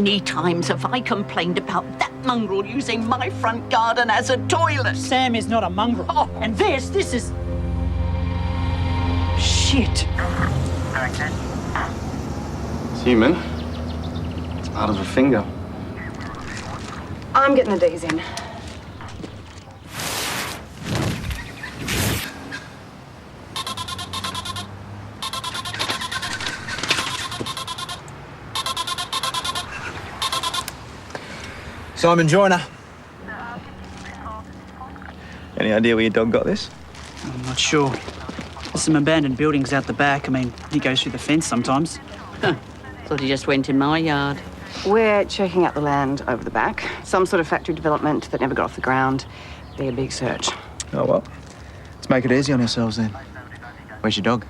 many times have I complained about that mongrel using my front garden as a toilet? Sam is not a mongrel. Oh, and this is... shit. It's human. It's part of a finger. I'm getting the D's in. Simon Joyner. Any idea where your dog got this? I'm not sure. There's some abandoned buildings out the back. I mean, he goes through the fence sometimes. Thought he just went in my yard. We're checking out the land over the back. Some sort of factory development that never got off the ground. Be a big search. Oh, well. Let's make it easy on yourselves then. Where's your dog?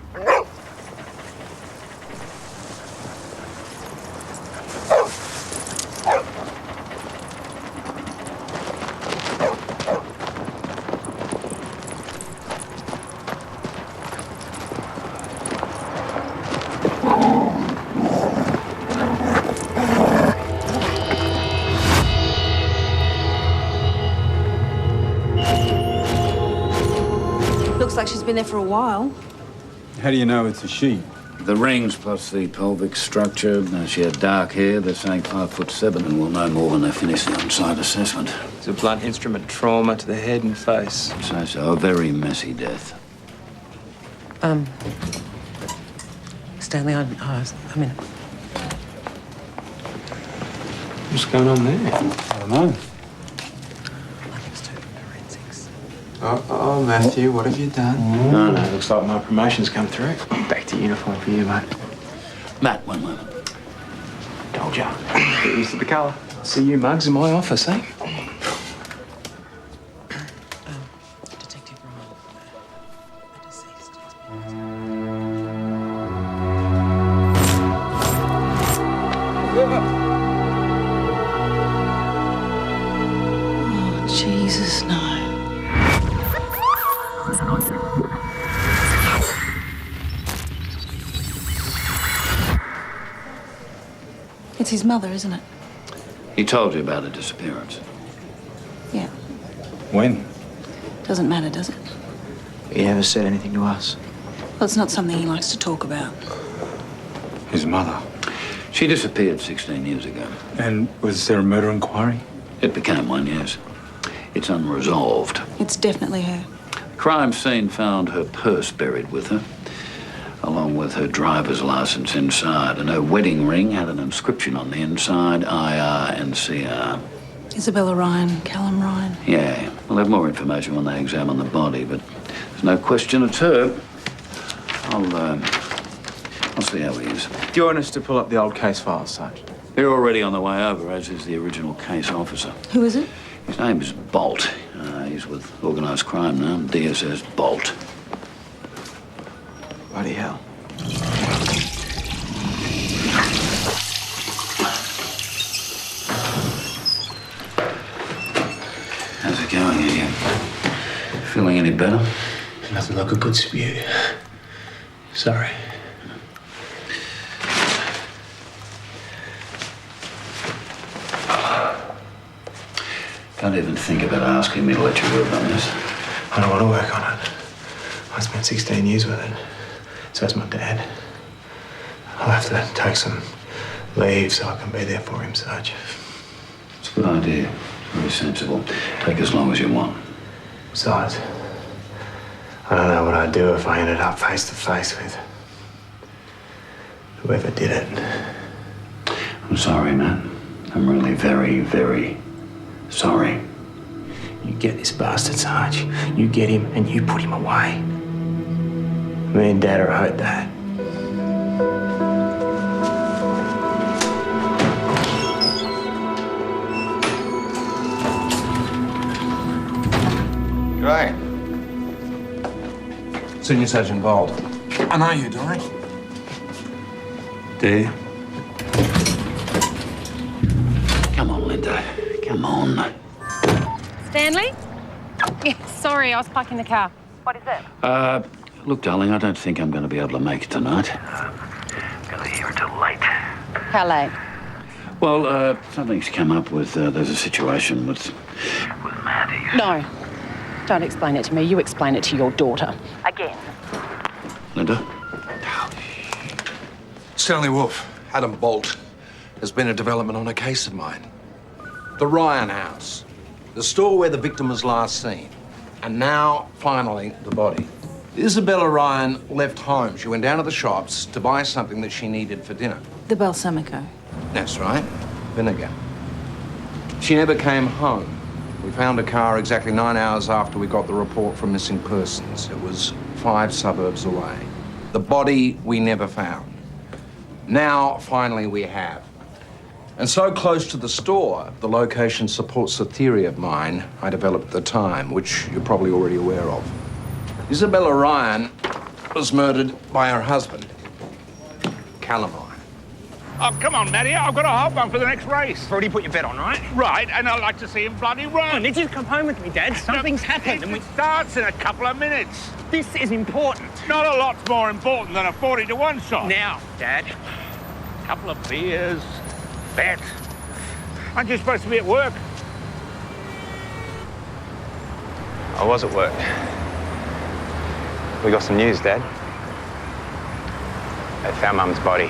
Looks like she's been there for a while. How do you know it's a she? The rings plus the pelvic structure. She had dark hair. They're saying 5'7", and we'll know more when they finish the on-site assessment. It's a blunt instrument trauma to the head and face. So a very messy death. Stanley, I'm in. What's going on there? I don't know. I think it's to forensics. Oh, Matthew, what have you done? No, looks like my promotion's come through. Back to uniform for you, mate. Matt, one moment. Told ya. Get used to the colour. See you mugs in my office, eh? Detective Ryan. A deceased has Oh, Jesus, no. It's his mother, isn't it? He told you about her disappearance. Yeah. When? Doesn't matter, does it? He never said anything to us. Well, it's not something he likes to talk about. His mother. She disappeared 16 years ago. And was there a murder inquiry? It became one, yes. It's unresolved. It's definitely her. Crime scene found her purse buried with her, along with her driver's license inside, and her wedding ring had an inscription on the inside, IR and CR. Isabella Ryan, Callum Ryan. Yeah, we'll have more information when they examine the body, but there's no question it's her. I'll see how he is. Do you want us to pull up the old case files, Sarge? They're already on the way over, as is the original case officer. Who is it? His name is Bolt. He's with organised crime now, DSS Bolt. Bloody hell. How's it going, idiot? Feeling any better? Nothing like a good spew. Sorry. Don't even think about asking me to let you work on this. I don't want to work on it. I spent 16 years with it. So has my dad. I'll have to take some leave so I can be there for him, Sarge. It's a good idea. Very sensible. Take as long as you want. Besides, I don't know what I'd do if I ended up face to face with whoever did it. I'm sorry, man. I'm really very, very sorry. You get this bastard, Sarge. You get him and you put him away. Me and Dad are owed that. G'day. Senior Sergeant Bold. I know you, don't I? Do you? Come on, Linda. Come on. Stanley? Yeah, sorry, I was parking the car. What is it? Look, darling, I don't think I'm going to be able to make it tonight. Going to be here until late. How late? Well, something's come up with, there's a situation with Maddie. No. Don't explain it to me. You explain it to your daughter. Again. Linda? Stanley Wolf, Adam Bolt. There's been a development on a case of mine. The Ryan house. The store where the victim was last seen. And now, finally, the body. Isabella Ryan left home. She went down to the shops to buy something that she needed for dinner. The balsamico. That's right. Vinegar. She never came home. We found a car exactly 9 hours after we got the report from missing persons. It was 5 suburbs away. The body we never found. Now, finally, we have. And so close to the store, the location supports a theory of mine I developed at the time, which you're probably already aware of. Isabella Ryan was murdered by her husband, Callum Ryan. Oh, come on, Maddie. I've got a hot one for the next race. You've already put your bet on, right? Right, and I'd like to see him bloody run. I need you to come home with me, Dad. Something's happened and It starts in a couple of minutes. this is important. Not a lot's more important than a 40-to-1 shot. Now, Dad. Couple of beers, bet. Aren't you supposed to be at work? I was at work. We got some news, Dad. They found Mum's body.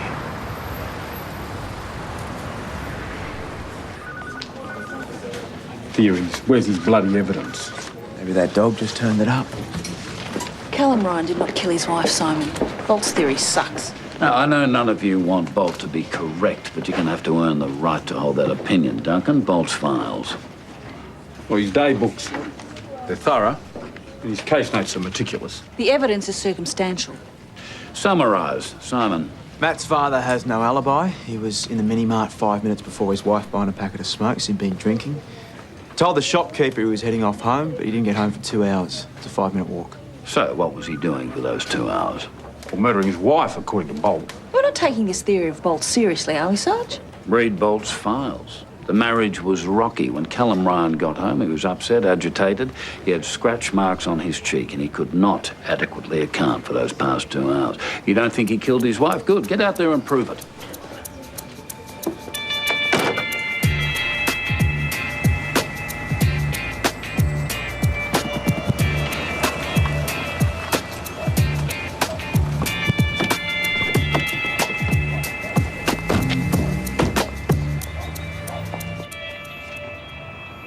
Theories. Where's his bloody evidence? Maybe that dog just turned it up. Callum Ryan did not kill his wife, Simon. Bolt's theory sucks. Now, I know none of you want Bolt to be correct, but you're going to have to earn the right to hold that opinion, Duncan. Bolt's files. Well, his day books, they're thorough, and his case notes are meticulous. The evidence is circumstantial. Summarise, Simon. Matt's father has no alibi. He was in the mini-mart 5 minutes before his wife buying a packet of smokes. He'd been drinking. Told the shopkeeper he was heading off home, but he didn't get home for 2 hours. It's a 5-minute walk. So, what was he doing for those 2 hours? Or murdering his wife, according to Bolt. We're not taking this theory of Bolt seriously, are we, Sarge? Read Bolt's files. The marriage was rocky. When Callum Ryan got home, he was upset, agitated. He had scratch marks on his cheek, and he could not adequately account for those past 2 hours. You don't think he killed his wife? Good. Get out there and prove it.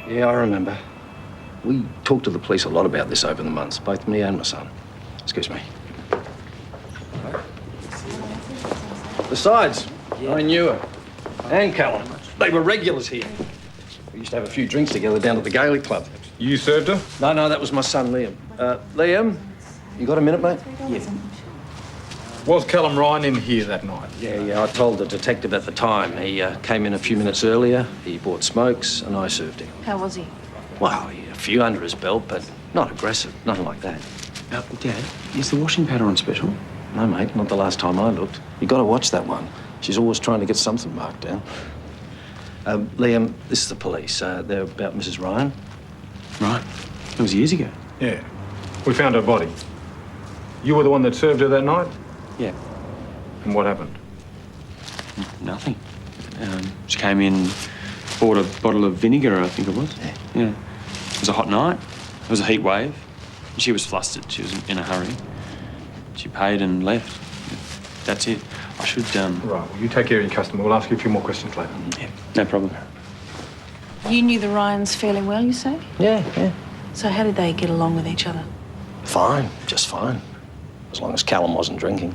Yeah, I remember. We talked to the police a lot about this over the months, both me and my son. Excuse me. Besides, I knew her. And Callum. They were regulars here. We used to have a few drinks together down at the Gaelic Club. You served her? No, that was my son, Liam. Liam, you got a minute, mate? Yeah. Was Callum Ryan in here that night? Yeah, I told the detective at the time. He came in a few minutes earlier, he bought smokes, and I served him. How was he? Well, a few under his belt, but not aggressive, nothing like that. Dad, is the washing powder on special? No, mate, not the last time I looked. You got to watch that one. She's always trying to get something marked down. Liam, this is the police. They're about Mrs. Ryan. Right. That was years ago. Yeah. We found her body. You were the one that served her that night? Yeah. And what happened? Nothing. She came in, bought a bottle of vinegar, I think it was. Yeah. It was a hot night. It was a heat wave. She was flustered. She was in a hurry. She paid and left. That's it. I should, Right, well, you take care of your customer. We'll ask you a few more questions later. Yeah, no problem. You knew the Ryans fairly well, you say? Yeah. So how did they get along with each other? Fine, just fine. As long as Callum wasn't drinking.